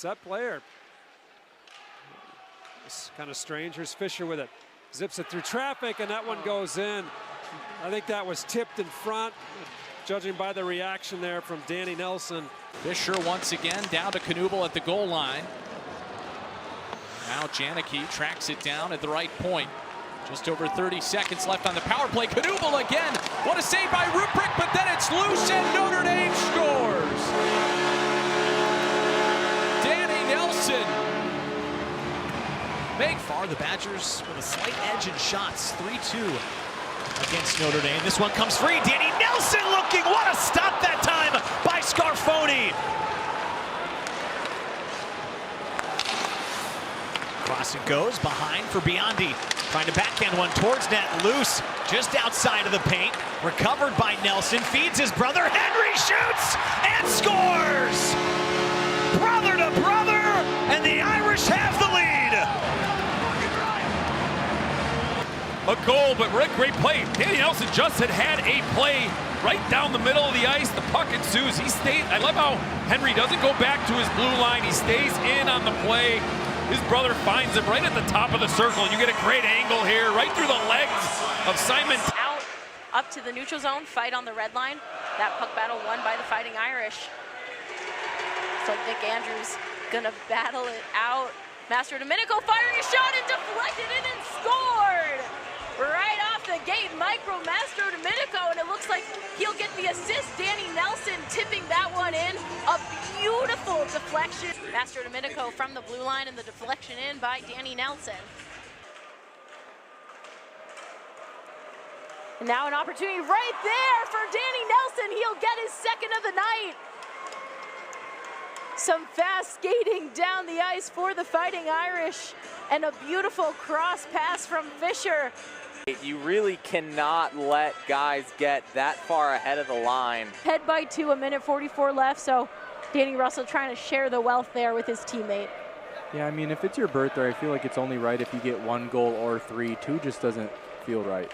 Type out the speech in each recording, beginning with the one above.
Set player. It's kind of strange. Here's Fisher with it. Zips it through traffic, and that one goes in. I think that was tipped in front, judging by the reaction there from Danny Nelson. Fisher once again down to Knuble at the goal line. Now Janicki tracks it down at the right point. Just over 30 seconds left on the power play. Knuble again. What a save by Ruprecht, but then it's loose and Notre Dame scores. Danny Nelson. Make far the Badgers with a slight edge in shots. 3-2 against Notre Dame. This one comes free. Danny Nelson looking. What a stop that time by Scarfoni. Cross it goes behind for Biondi. Trying to backhand one towards net. Loose just outside of the paint. Recovered by Nelson. Feeds his brother. Henry shoots and scores. Brother to brother. And the Irish have the lead. A goal, but Rick, great play. Danny Nelson just had a play right down the middle of the ice. The puck ensues. He stayed. I love how Henry doesn't go back to his blue line. He stays in on the play. His brother finds him right at the top of the circle. You get a great angle here, right through the legs of Simon. Out, up to the neutral zone, fight on the red line. That puck battle won by the Fighting Irish. So Nick Andrews gonna battle it out. Mastro Domenico firing a shot and deflected it and scored! Right off the gate, Micro Mastro Domenico, and it looks like he'll get the assist. Danny Nelson tipping that one in. A beautiful deflection. Mastro Domenico from the blue line and the deflection in by Danny Nelson. And now an opportunity right there for Danny Nelson. He'll get his second of the night. Some fast skating down the ice for the Fighting Irish, and a beautiful cross pass from Fisher. You really cannot let guys get that far ahead of the line. Head by 2, 1:44 left, so Danny Russell trying to share the wealth there with his teammate. Yeah, I mean, if it's your birthday, I feel like it's only right if you get 1 goal or 3. 2 just doesn't feel right.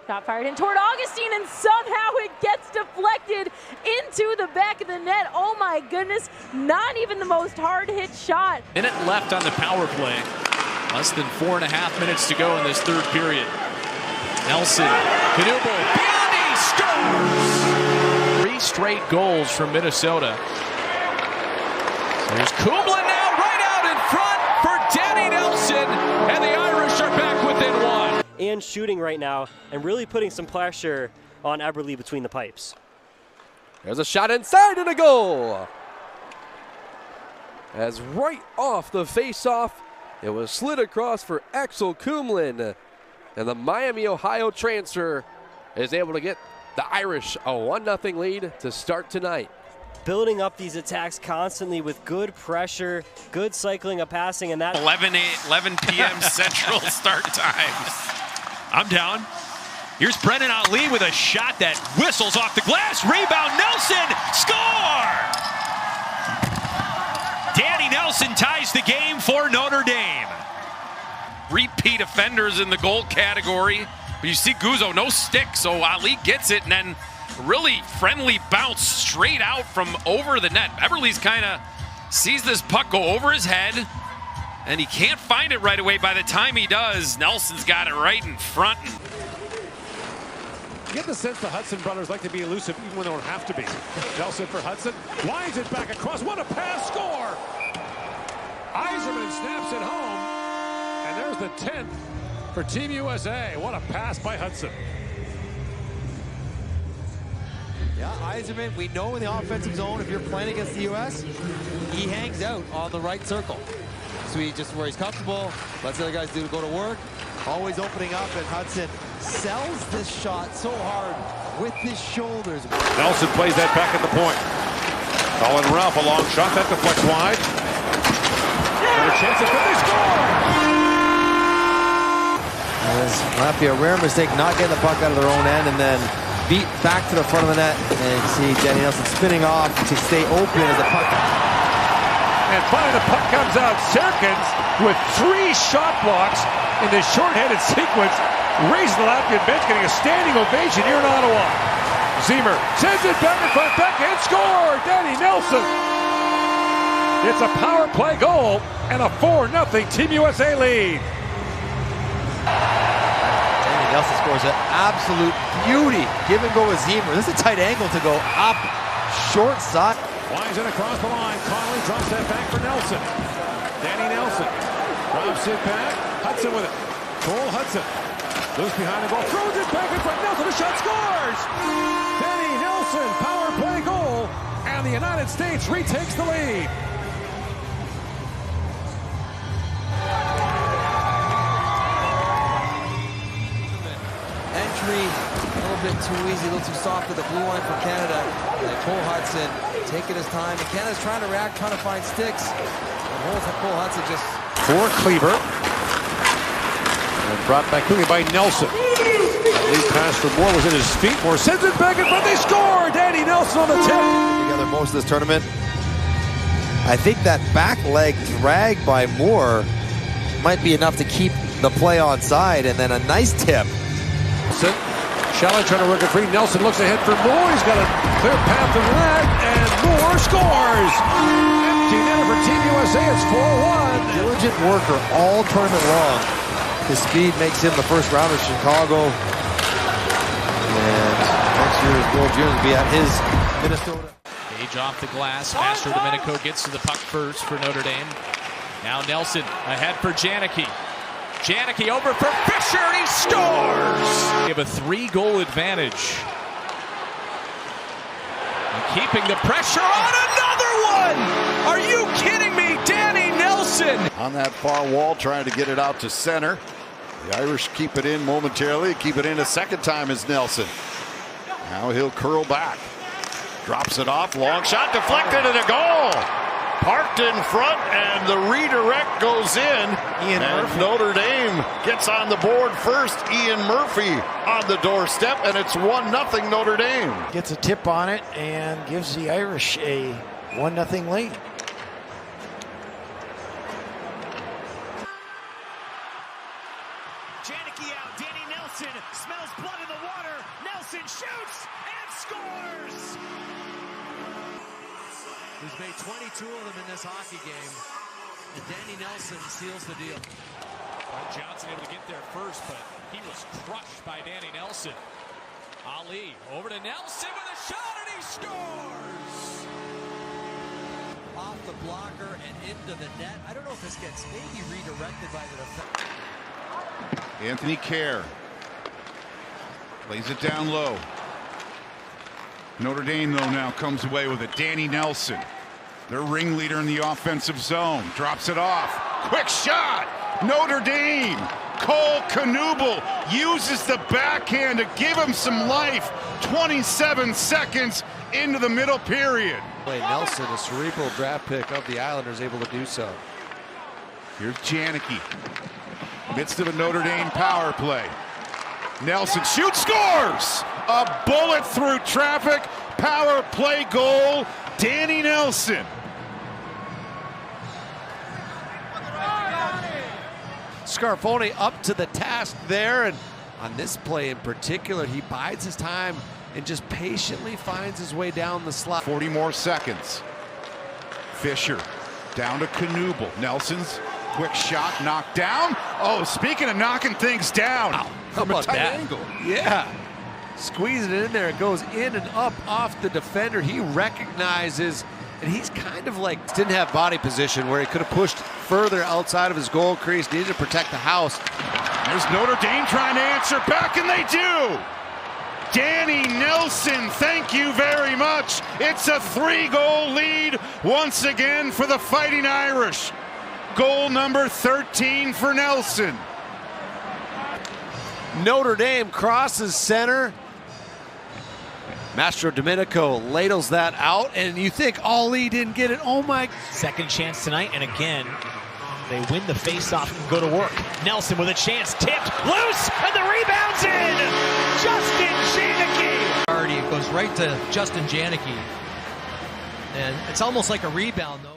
Got fired in toward Augustine, and somehow it gets deflected into the back of the net. Oh my goodness, not even the most hard-hit shot. Minute left on the power play. Less than 4.5 minutes to go in this third period. Nelson, Knuble, Biondi scores! 3 straight goals from Minnesota. There's Kumla now right out in front for Danny Nelson, and the Irish are back within 1. And shooting right now and really putting some pressure on Eberle between the pipes. There's a shot inside and a goal. As right off the face-off, it was slid across for Axel Kumlin. And the Miami, Ohio transfer is able to get the Irish a 1-0 lead to start tonight. Building up these attacks constantly with good pressure, good cycling of passing, and that 11 p.m. Central start times. I'm down. Here's Brennan Ali with a shot that whistles off the glass. Rebound, Nelson, score! Danny Nelson ties the game for Notre Dame. Repeat offenders in the goal category. But you see Guzzo, no stick, so Ali gets it, and then really friendly bounce straight out from over the net. Eberle's kind of sees this puck go over his head, and he can't find it right away. By the time he does, Nelson's got it right in front. You get the sense the Hudson brothers like to be elusive even when they don't have to be. Nelson for Hudson, winds it back across. What a pass, score! Yzerman snaps it home, and there's the 10th for Team USA. What a pass by Hudson. Yeah, Yzerman, we know in the offensive zone, if you're playing against the U.S., he hangs out on the right circle. So he just where he's comfortable, lets the other guys go to work, always opening up, and Hudson sells this shot so hard with his shoulders. Nelson plays that back at the point. Colin Ralph, a long shot, that deflects wide. And a chance at they score! This might be a rare mistake not getting the puck out of their own end and then beat back to the front of the net. And you see Danny Nelson spinning off to stay open as the puck. And finally the puck comes out. Serkins with 3 shot blocks in this short-handed sequence. Raises the Latvian bench, getting a standing ovation here in Ottawa. Ziemer sends it back in front, backhand score! Danny Nelson It's a power play goal and a 4-0 Team USA lead. Nelson scores an absolute beauty. Give and go with Zemer. This is a tight angle to go up, short side. Winds it across the line. Connolly drops that back for Nelson. Danny Nelson drops it back. Hudson with it. Cole Hudson. Loose behind the goal. Throws it back in front. Nelson, a shot, scores! Danny Nelson, power play goal. And the United States retakes the lead. Entry, a little bit too easy, a little too soft to the blue line for Canada. And Cole Hudson taking his time. And Canada's trying to react, trying to find sticks. And Cole Hudson just... For Cleaver. And brought back quickly by Nelson. That lead pass for Moore was at his feet. Moore sends it back in front. They score! Danny Nelson on the tip. Together most of this tournament. I think that back leg drag by Moore might be enough to keep the play on side. And then a nice tip. Shalley trying to work it free. Nelson looks ahead for Moore. He's got a clear path to the net, and Moore scores! Empty netter for Team USA. It's 4-1. Diligent worker all tournament long. His speed makes him the first rounder of Chicago. And next year's World Juniors will be at his Minnesota. Page off the glass. Mastro Domenico gets to the puck first for Notre Dame. Now Nelson ahead for Janicki. Janicki over for Fisher, and he scores! We have a 3-goal advantage. And keeping the pressure on another one! Are you kidding me? Danny Nelson! On that far wall, trying to get it out to center. The Irish keep it in momentarily. Keep it in a second time is Nelson. Now he'll curl back. Drops it off. Long shot deflected and a goal! Parked in front, and the redirect goes in. And Notre Dame gets on the board first. Ian Murphy on the doorstep, and it's 1-0 Notre Dame. Gets a tip on it and gives the Irish a 1-0 lead. Janicki out. Danny Nelson smells blood in the water. Nelson shoots and scores! He's made 22 of them in this hockey game, and Danny Nelson seals the deal. Johnson able to get there first, but he was crushed by Danny Nelson. Ali over to Nelson with a shot, and he scores! Off the blocker and into the net. I don't know if this gets maybe redirected by the defense. Anthony Kerr lays it down low. Notre Dame, though, now comes away with it. Danny Nelson, their ringleader in the offensive zone, drops it off. Quick shot! Notre Dame! Cole Knuble uses the backhand to give him some life. 27 seconds into the middle period. Nelson, a cerebral draft pick of the Islanders, able to do so. Here's Janicki. Midst of a Notre Dame power play. Nelson shoots, scores! A bullet through traffic, power play goal, Danny Nelson. Scarfoni up to the task there, and on this play in particular, he bides his time and just patiently finds his way down the slot. 40 more seconds. Fisher down to Knuble. Nelson's quick shot knocked down. Oh, speaking of knocking things down. Wow. How about that angle? Yeah. Squeezing it in there. It goes in and up off the defender. He recognizes, and he's kind of like didn't have body position where he could have pushed further outside of his goal crease. Needed to protect the house. There's Notre Dame trying to answer back, and they do. Danny Nelson, thank you very much. It's a 3-goal lead once again for the Fighting Irish. Goal number 13 for Nelson. Notre Dame crosses center. Mastro Domenico ladles that out, and you think Ali didn't get it. Oh my. Second chance tonight, and again, they win the faceoff and go to work. Nelson with a chance, tipped, loose, and the rebound's in! Justin Janicki! It goes right to Justin Janicki. And it's almost like a rebound, though.